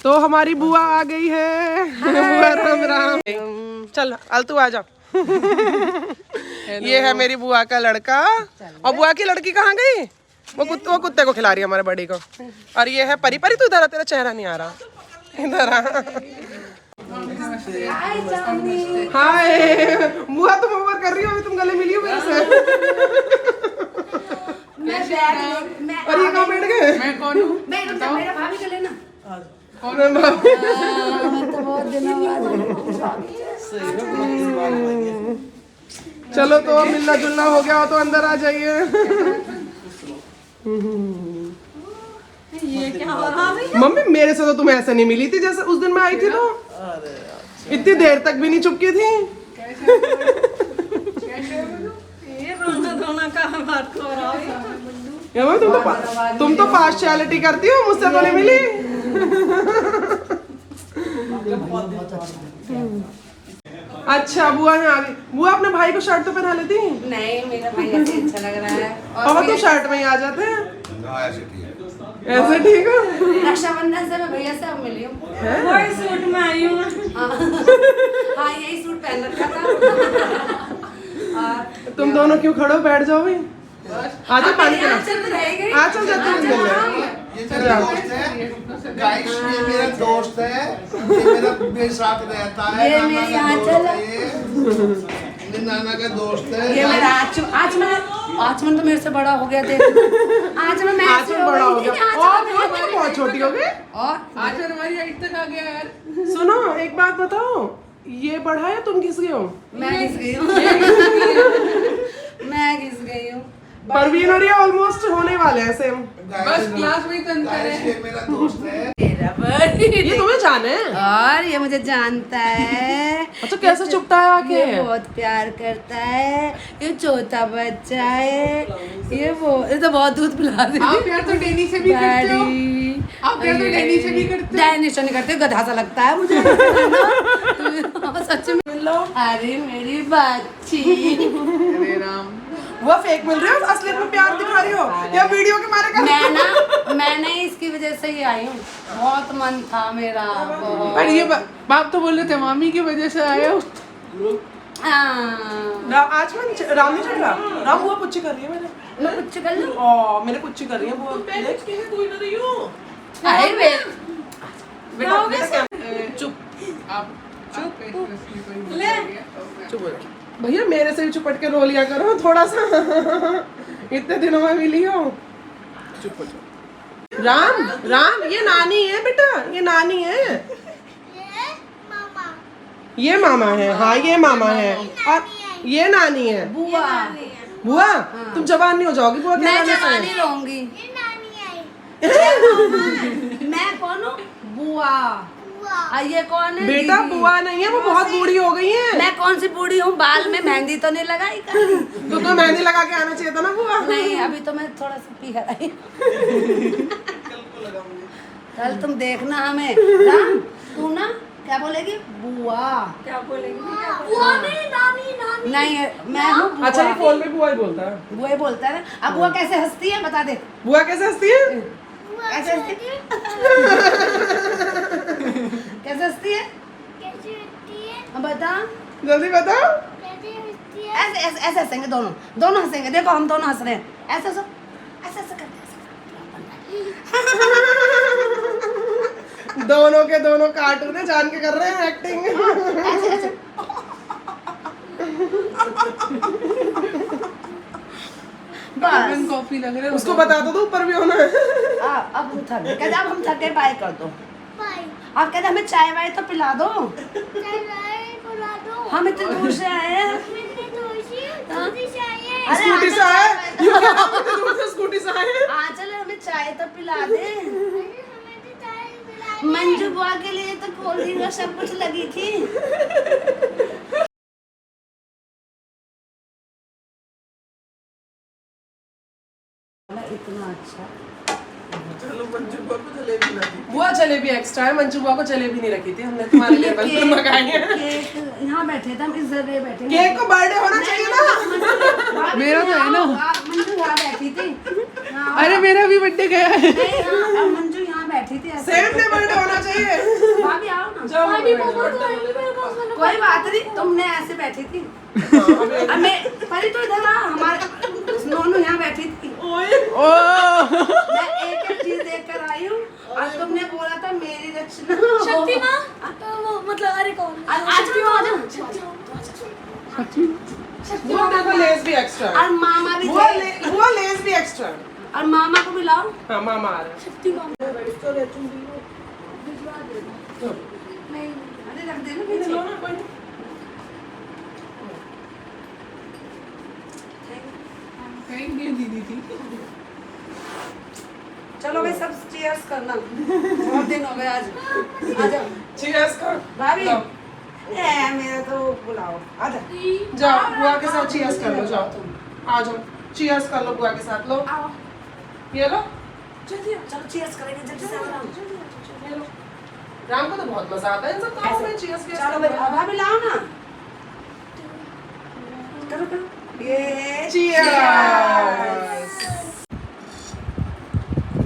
तो हमारी बुआ आ गई है। बुआ राम राम। चल अलतू आ जा। ये है मेरी बुआ का लड़का। और बुआ की लड़की कहाँ गई? वो कुत्ते को खिला रही है हमारे बड़ी को। और ये है परी। परी तू इधर आ, तेरा चेहरा नहीं आ रहा, इधर आ। हाय बुआ, तुम ओवर कर रही हो, अभी तुम गले मिली हो मेरे से। और ये कहाँ बैठ गए? मैं कौन हूँ? मेरा भाभी का लेना। चलो तो मिलना जुलना हो गया हो तो अंदर आ जाइए। ये क्या हो रहा है? मम्मी मेरे से तो तुम ऐसे नहीं मिली थी जैसे उस दिन मैं आई थी, तो इतनी देर तक भी नहीं चुपकी थी। ये रोना का बात हो रहा है। तुम तो पार्शियलिटी करती हो, मुझसे तो नहीं मिली। अच्छा बुआ ने आ गई। बुआ अपने भाई को शर्ट तो पहना लेती। नहीं, मेरा भाई ऐसे अच्छा लग रहा है। और तो शर्ट में ही आ जाते हैं। ऐसे ठीक है। रक्षाबंधन से मैं भैया से अब मिली हूँ। वही सूट में आई हूँ। हाँ यही सूट पहन रखा था। तुम दोनों क्यों खड़ो, बैठ जाओ भाई। आ जाओ पानी पिला। आ चल जाते हैं। ये मेरा दोस्त है गाइस, ये मेरा दोस्त है, ये मेरे साथ रहता है। ये मेरी आंचल है। ये नाना का दोस्त है। ये मेरा आचमन तो मेरे से बड़ा हो गया। देख आचमन मैं आज में बड़ा हो गया और बहुत छोटी हो गई। और आज हमारी हाइट तक आ गया यार। सुनो एक बात बताओ, ये बढ़ा है तुम घिस गए हो? मैं घिस गई हूँ। मैं घिस गई हूँ। परवीन और ये ऑलमोस्ट होने वाले हैं सेम। बस क्लास में ही तो अंतर है। ये मेरा दोस्त है। ये तुम्हें जाने हैं? और ये मुझे जानता है। अच्छा कैसे चुपता है आके? ये बहुत प्यार करता है। ये छोटा बच्चा है। ये तो बहुत दूध पिला दे। आप प्यार तो डैनी से भी करते हो। आप प्यार तो डैनी से भी करते हो। डैनी से नहीं करते, गधा सा लगता है मुझे। सच में मिल लो। अरे मेरी बच्ची। अरे राम, वो फेक मिल रही हो, असलियत में प्यार दिखा रही हो या वीडियो के मारे कर? मैं इसकी वजह से ही आई हूँ। बहुत मन था मेरा। पर ये बाप तो बोल रहे थे मामी की वजह से आया हूँ। आज मैं राम नहीं चढ़ रहा। राम बुआ पुच्ची कर रही है मेरे। मैं कुछ कर लूँ। मेरे पुच्ची कर रही है बुआ। तू इधर ही हो। अरे बेटा चुप। आप चुप ले। चुप हो जा। भैया मेरे से भी चुपट के रो लिया करो थोड़ा सा। इतने दिनों में मिली हो। चुप हो जाओ। राम राम, ये नानी है बेटा, ये नानी है। ये मामा है। हाँ ये मामा है और ये नानी है। बुआ। बुआ तुम जवान नहीं हो जाओगी बुआ के मैं नानी जवानी से। रहूंगी। मैं कौन हूँ? बुआ। ये कौन है? बेटा दीदी। बुआ नहीं है, वो बहुत बूढ़ी हो गई है। मैं कौन सी बूढ़ी हूँ? बाल में मेहंदी तो नहीं लगाई कभी। तो तुम्हें मेहंदी लगा के आना चाहिए था ना बुआ। नहीं अभी तो मैं थोड़ा सा पीहर आई। कल तुम देखना हमें। राम तू ना क्या बोलेगी? बुआ। क्या बोलेंगे? बुआ नहीं, नानी नानी। नहीं मैं हूँ बुआ। अच्छा ये फोन में बुआ ही बोलता है। बुआ ही बोलता है ना। अब बुआ कैसे हंसती है बता दे। बुआ कैसे हंसती है? कैसे हंसती है? कैसे हंसती है? अब बता। जल्दी बताओ। ऐसे ऐसे ऐसे हंसेंगे दोनों हंसेंगे। देखो हम दोनों हंस रहे हैं। ऐसे ऐसे ऐसे ऐसे करते दोनों के दोनों कार्टून है, जान के कर रहे हैं एक्टिंग। ऐसे ऐसे। बस कॉफी लग रहा है उसको बता दो ऊपर भी होना है। अब हम थक गए। कहते अब हम थक गए, बाय कर दो। आप कहते हमें चाय वाय तो पिला दो। हम इतने दूर से आए हैं। स्कूटी से आए। दूर से स्कूटी से आए। चल हमें चाय तो पिला दे। मंजू बुआ के लिए तो कोल्ड ड्रिंक सब कुछ लगी थी। इतना अच्छा। चलो मंजू बुआ को जलेबी ना दी। बुआ जलेबी एक्स्ट्रा है, मंजू बुआ को जलेबी नहीं रखी थी हमने, तुम्हारे लेवल पे मंगाई है। केक यहाँ बैठे थे हम, इस जगह बैठे। केक को बर्थडे होना चाहिए ना। मेरा तो है ना। मंजू यहाँ बैठी थी। अरे मेरा भी बर्थडे गया है। मंजू यहाँ बैठी बैठी थी ऐसे। सेम डे बर्थडे होना चाहिए। भाभी आओ ना। जाओ भाभी birthday, मोमोज birthday। खाएंगे मेरे को उसमें कोई बात नहीं, तुमने ऐसे बैठी थी। हाँ, मैं परी तो इधर आ, हमारे नोनू यहाँ बैठी थी। ओह मैं एक एक चीज देख कर आई हूँ और तुमने बोला था मेरी रचना शक्ति माँ तो वो मतलब अरे कौन आज भी आ जाओ। वो देखो लेस भी एक्स्ट्रा है। और मामा भी वो थे। वो लेस भी एक्स्ट्रा है। और मामा को भी लाओ। हाँ मामा आ रहे हैं। शक्ति माँ नहीं अरे रख देना पीछे। लो ना, कोई नहीं। दीदी थी चलो भाई सब चीयर्स करना, बहुत दिन हो गए आज। आ जाओ Cheers कर। भाभी। लो, ए मेरा तो बुलाओ, आ जाओ। जाओ बुआ के साथ cheers कर लो, जाओ आ जाओ cheers कर लो बुआ के साथ। लो आओ ये लो जल्दी आओ, चलो चीयर्स करेंगे जल्दी से। आओ। ये लो। राम को तो बहुत मजा आता है इन सब कामों में। cheers चलो भाई भाभी लाओ ना, करो करो ये Cheers।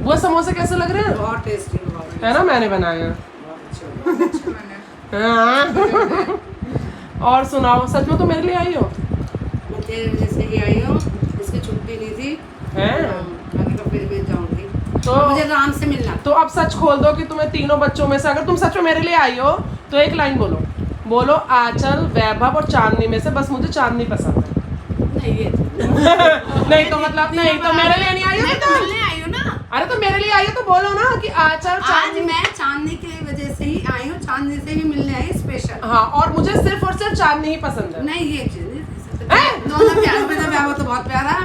वो समोसे कैसे लग रहे हैं? बहुत टेस्टी हुआ है ना, मैंने बनाया। हाँ। और सुनाओ, सच में तो मेरे लिए आई हो? मैं तेरे वजह से ही आई हूँ, इसकी छुट्टी नहीं थी। हैं? अभी तो फिर भी जाऊंगी, तो मुझे राम से मिलना। तो अब सच खोल दो कि तुम्हें तीनों बच्चों में से अगर तुम सच में मेरे लिए आई हो तो एक लाइन बोलो। बोलो आंचल, वैभव और चांदनी में से बस मुझे चांदनी पसंद है। नहीं ये नहीं तो मतलब नहीं तो मेरे लिए नहीं आई हो मैं तो तो मिलने आई हूँ ना। अरे तो मेरे लिए आई हो तो बोलो ना कि आंचल आज चांदनी। मैं चांदनी की वजह से ही आई हूँ, चांदनी से ही मिलने आई स्पेशल। हाँ, और मुझे सिर्फ और सिर्फ चांदनी ही पसंद है। नहीं ये चीज दोनों प्यार में जब वो तो बहुत प्यारा।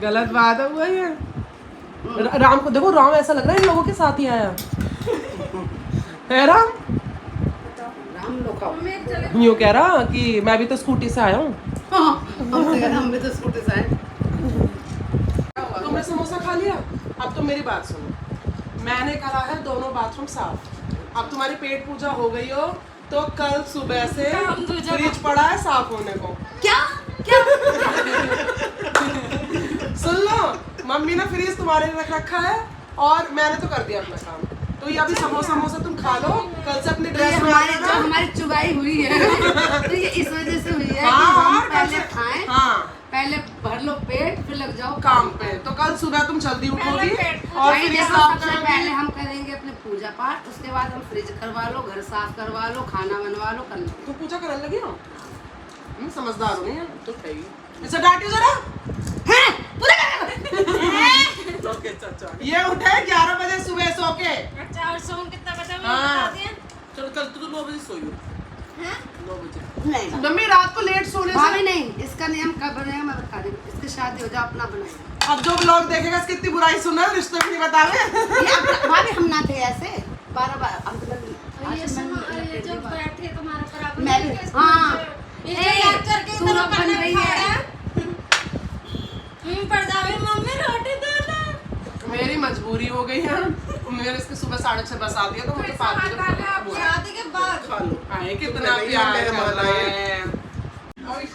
गलत बात है वो ये। राम को देखो, राम ऐसा लग रहा है इन लोगों के साथ ही आया है। राम राम लोग खाओ। यूँ कह रहा कि मैं भी तो स्कूटी से आया हूँ। हम भी तो स्कूटी से आए। तुमने समोसा खा लिया? अब तुम मेरी बात सुनो। मैंने करा है दोनों बाथरूम साफ। अब तुम्हारी पेट पूजा हो गई हो तो कल सुबह से फ्रिज पड़ा है साफ होने को। क्या क्या सुन लो, मम्मी ने फ्रिज तुम्हारे लिए रख रखा है और मैंने तो कर दिया अपना काम। तो ये अभी समोसा तुम खा लो, कल से अपनी ये ड्रेस में हमारी जो आना। हमारी चुगाई हुई है तो ये इस वजह से हुई है कि हाँ, हम और पहले कैसे? खाएं, हाँ, पहले भर लो पेट फिर लग जाओ काम पे। तो कल सुबह तुम जल्दी उठोगी और भाई फ्रिज देखो, साफ सबसे करोगी। पहले हम करेंगे अपने पूजा पाठ, उसके बाद हम फ्रिज करवा लो, घर साफ करवा लो, खाना बनवा लो, कर लो। तू पूजा करने लगी हो? समझदार हो नहीं है तो सही। इसे डांटियो जरा। हैं पूरा ओके चाचा। ये उठे 11 बजे सुबह सो के। अच्छा और सोम कितना बचा हाँ। बता दिया चल कल तू 9 बजे सोई हो। हैं 9 बजे। नहीं मम्मी रात को लेट सोने भाभी से। नहीं, इसका नियम कब बनेगा मैं बता रही हूँ। इसकी शादी हो जाओ अपना बनाएगा। अब जो ब्लॉग देखेगा इसकी कितनी बुराई सुना है, रिश्ते भी नहीं बतावे। भाभी हम ना थे ऐसे 12 अब तक ये सुनो ये जो बैठे तुम्हारे बराबर मैं हाँ ये जो याद करके तू इतना लोग बन पढ़ने रही खा है। रहा है पड़ जावे मम्मी रोटी दे दे मेरी मजबूरी हो गई है। मेरे इसके सुबह 6:30 बस आ दिया तो मुझे 5 बजे शादी के बाद खा लो। आए कितना प्यार है।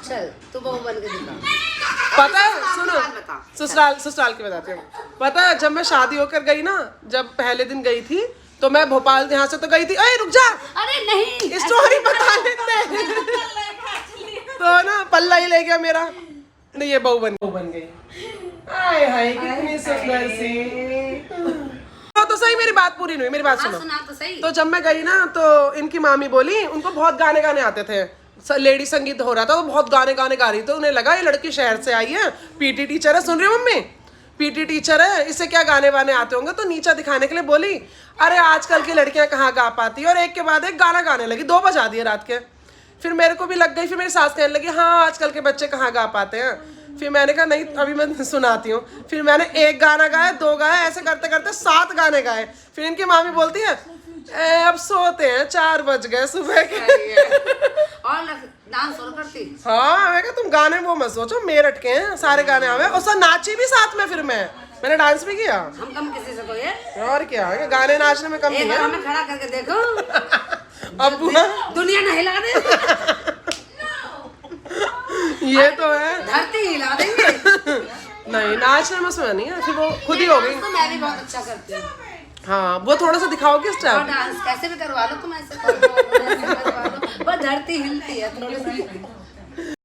चल तू बहू बन के दिखा। पता है, सुनो बता। ससुराल की बताते हैं। पता है जब मैं शादी होकर गई ना, जब पहले दिन गई थी तो मैं भोपाल यहाँ से तो गई थी। अरे रुक जा, अरे नहीं स्टोरी बता लेते हैं। तो ना पल्ला ही ले गया मेरा। नहीं ये बहू बन गई। आय हाय कितनी सुंदर सी। तो सही, मेरी बात पूरी नहीं हुई, मेरी बात हाँ, सुनो। सुना तो सही। तो जब मैं गई ना तो इनकी मामी बोली, उनको बहुत गाने आते थे। लेडी संगीत हो रहा था, वो बहुत गाने गा रही थी। उन्हें लगा ये लड़की शहर से आई है, पीटी टीचर है। सुन रही हो मम्मी? पीटी टीचर है, इससे क्या गाने वाने आते होंगे। तो नीचा दिखाने के लिए बोली अरे आजकल की लड़कियां कहाँ गा पाती है। और एक के बाद एक गाना गाने लगी, 2 बजा दिए रात के। फिर मेरे को भी लग गई। फिर मेरी सास कहने लगी हाँ आजकल के बच्चे कहाँ गा पाते हैं। फिर मैंने कहा नहीं अभी मैं सुनाती हूँ। फिर मैंने 1 गाना गाया, 2 गाया, ऐसे करते करते 7 गाने गाए। फिर इनकी मामी बोलती है अब सोते हैं, 4 बज गए सुबह के। और डांस और करती। हाँ मैं कहा तुम गाने वो मत सोचो, मेरठ के हैं सारे गाने आवे। और सब नाची भी साथ में। फिर मैंने डांस भी किया। हम कम किसी से कोई है? और क्या है, गाने नाचने में कम एक नहीं बार है। हमें खड़ा करके देखो, अब ना दुनिया न हिला दे, ये तो है। धरती हिला देंगे। नहीं नाचने में उसमें नहीं है, फिर वो खुद ही हो गई। तो मैं भी बहुत अच्छा करती हूँ। हाँ वो थोड़ा सा दिखाओगे और स्टेप। डांस कैसे भी करवा लो तुम, ऐसे करवा लो, ऐसे करवा लो, बस धरती हिलती है थोड़ी सी।